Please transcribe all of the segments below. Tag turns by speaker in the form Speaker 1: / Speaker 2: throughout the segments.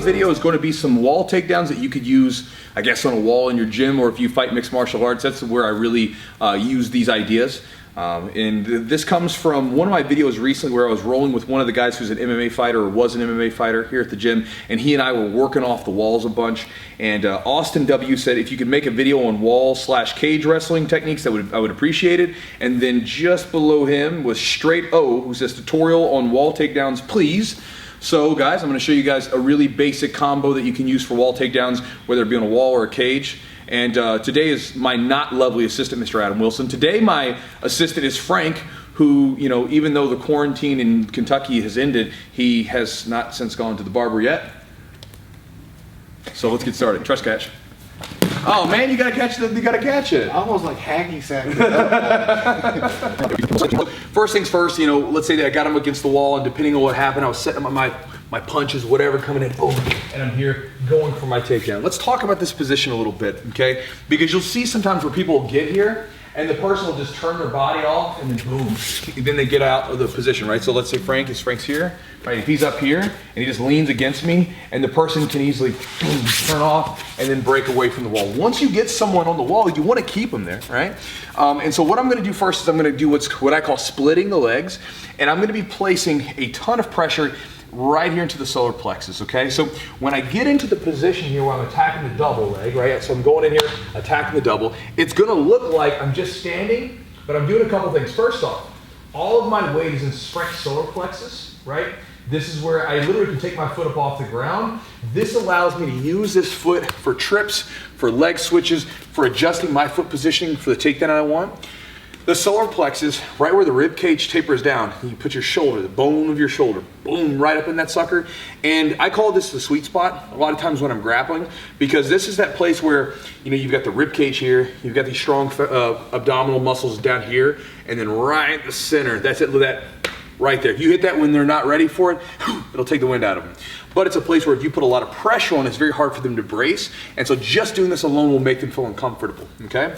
Speaker 1: video is going to be some wall takedowns that you could use, I guess, on a wall in your gym, or if you fight mixed martial arts. That's where I really use these ideas. And this comes from one of my videos recently where I was rolling with one of the guys who's an MMA fighter, or was an MMA fighter here at the gym, and he and I were working off the walls a bunch. And Austin W said if you could make a video on wall/cage wrestling techniques, I would appreciate it. And then just below him was Straight O, who says tutorial on wall takedowns, please. So guys, I'm going to show you guys a really basic combo that you can use for wall takedowns, whether it be on a wall or a cage. And today is my not lovely assistant, Mr. Adam Wilson. Today my assistant is Frank, who, you know, even though the quarantine in Kentucky has ended, he has not since gone to the barber yet. So let's get started. Trust catch. Oh man, you gotta catch it. You gotta catch it.
Speaker 2: Almost like hacking sack.
Speaker 1: First things first, you know, let's say that I got him against the wall, and depending on what happened, I was setting up my punches, whatever, coming in, boom, and I'm here going for my takedown. Let's talk about this position a little bit, okay? Because you'll see sometimes where people will get here, and the person will just turn their body off, and then boom, and then they get out of the position, right? So let's say Frank's here, right? If he's up here, and he just leans against me, and the person can easily boom, turn off, and then break away from the wall. Once you get someone on the wall, you want to keep them there, right? And so what I'm going to do first is I'm going to do what I call splitting the legs, and I'm going to be placing a ton of pressure right here into the solar plexus, okay? So when I get into the position here where I'm attacking the double leg, right? So I'm going in here, attacking the double. It's gonna look like I'm just standing, but I'm doing a couple things. First off, all of my weight is in Frank's solar plexus, right? This is where I literally can take my foot up off the ground. This allows me to use this foot for trips, for leg switches, for adjusting my foot positioning for the takedown I want. The solar plexus, right where the rib cage tapers down, you put your shoulder, the bone of your shoulder, boom, right up in that sucker. And I call this the sweet spot a lot of times when I'm grappling, because this is that place where, you know, you've got the rib cage here, you've got these strong abdominal muscles down here, and then right in the center, that's it, that right there. If you hit that when they're not ready for it, it'll take the wind out of them. But it's a place where if you put a lot of pressure on, it's very hard for them to brace. And so just doing this alone will make them feel uncomfortable, okay?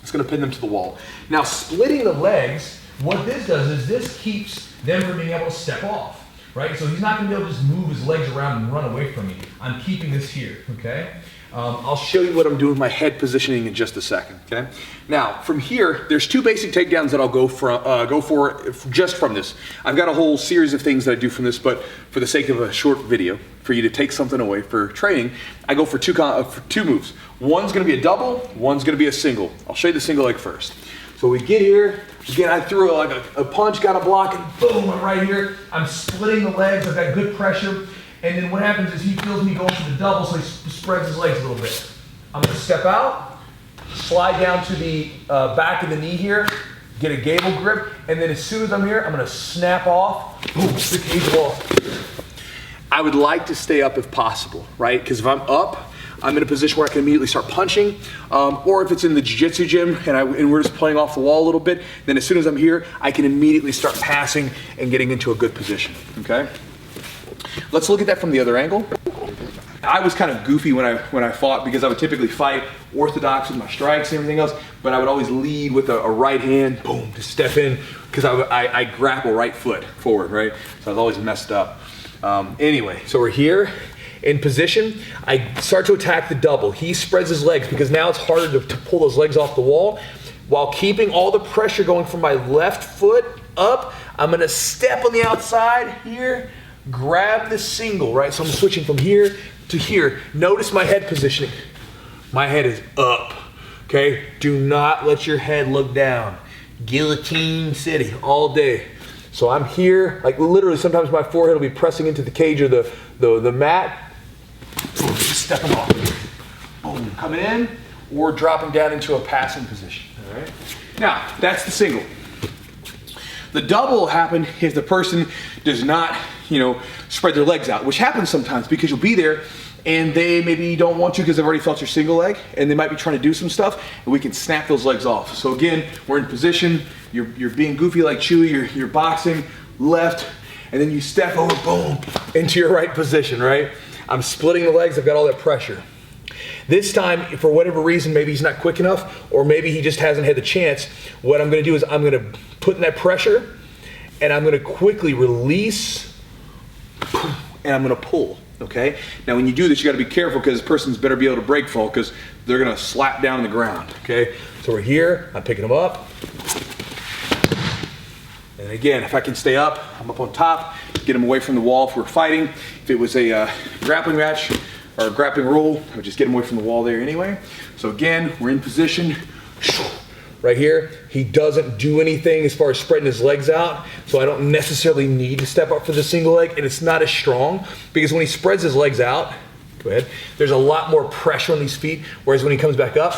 Speaker 1: It's gonna pin them to the wall. Now, splitting the legs, what this does is this keeps them from being able to step off, right? So he's not gonna be able to just move his legs around and run away from me. I'm keeping this here, okay? I'll show you what I'm doing with my head positioning in just a second, okay? Now, from here, there's two basic takedowns that I'll go for just from this. I've got a whole series of things that I do from this, but for the sake of a short video, for you to take something away for training, I go for two moves. One's gonna be a double, one's gonna be a single. I'll show you the single leg first. So we get here, again, I threw like a punch, got a block, and boom, I'm right here. I'm splitting the legs, I've got good pressure. And then what happens is he feels me going for the double, so he spreads his legs a little bit. I'm gonna step out, slide down to the back of the knee here, get a gable grip, and then as soon as I'm here, I'm gonna snap off, boom, the cage wall. I would like to stay up if possible, right? Because if I'm up, I'm in a position where I can immediately start punching, or if it's in the jiu-jitsu gym and we're just playing off the wall a little bit, then as soon as I'm here, I can immediately start passing and getting into a good position, okay? Let's look at that from the other angle. I was kind of goofy when I fought, because I would typically fight orthodox with my strikes and everything else, but I would always lead with a right hand, boom, to step in, because I grapple right foot forward, right? So I was always messed up. Anyway, so we're here in position. I start to attack the double. He spreads his legs because now it's harder to pull those legs off the wall. While keeping all the pressure going from my left foot up, I'm gonna step on the outside here, grab the single, right? So I'm switching from here to here. Notice my head positioning. My head is up, okay? Do not let your head look down. Guillotine City all day. So I'm here, like literally sometimes my forehead will be pressing into the cage or the mat. Boom, just stepping off. Boom, coming in or dropping down into a passing position, all right? Now, that's the single. The double will happen if the person does not, you know, spread their legs out, which happens sometimes because you'll be there and they maybe don't want to because they've already felt your single leg and they might be trying to do some stuff, and we can snap those legs off. So again, we're in position, you're being goofy like Chewy, you're boxing left, and then you step over, boom, into your right position, right? I'm splitting the legs, I've got all that pressure. This time, for whatever reason, maybe he's not quick enough, or maybe he just hasn't had the chance, what I'm gonna do is I'm gonna put in that pressure, and I'm gonna quickly release, and I'm gonna pull, Okay? Now when you do this, you gotta be careful because this person's better be able to break fall because they're gonna slap down on the ground, okay? So we're here, I'm picking them up. And again, if I can stay up, I'm up on top, get them away from the wall if we're fighting. If it was a grappling match or a grappling roll, I would just get them away from the wall there anyway. So again, we're in position. Right here, he doesn't do anything as far as spreading his legs out, so I don't necessarily need to step up for the single leg, and it's not as strong because when he spreads his legs out, go ahead, there's a lot more pressure on these feet, whereas when he comes back up,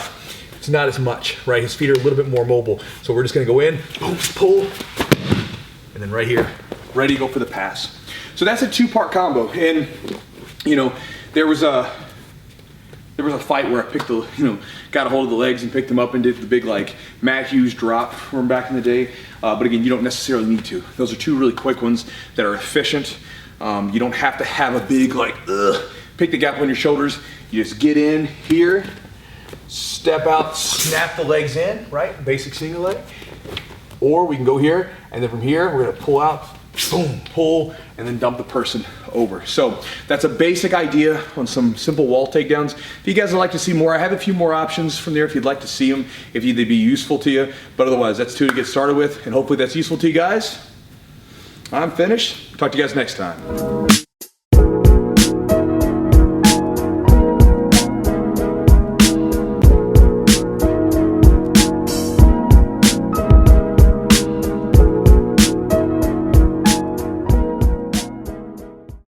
Speaker 1: it's not as much, right? His feet are a little bit more mobile. So we're just gonna go in, boom, pull, and then right here, ready to go for the pass. So that's a 2-part combo, and you know, there was a fight where I picked the, got a hold of the legs and picked them up and did the big like Matt Hughes drop from back in the day. But again, you don't necessarily need to. Those are 2 really quick ones that are efficient. You don't have to have a big like, pick the gap on your shoulders. You just get in here, step out, snap the legs in, right? Basic single leg. Or we can go here, and then from here, we're gonna pull out, boom, pull, and then dump the person over. So that's a basic idea on some simple wall takedowns. If you guys would like to see more, I have a few more options from there if you'd like to see them, if they'd be useful to you. But otherwise, that's 2 to get started with, and hopefully that's useful to you guys. I'm finished. Talk to you guys next time.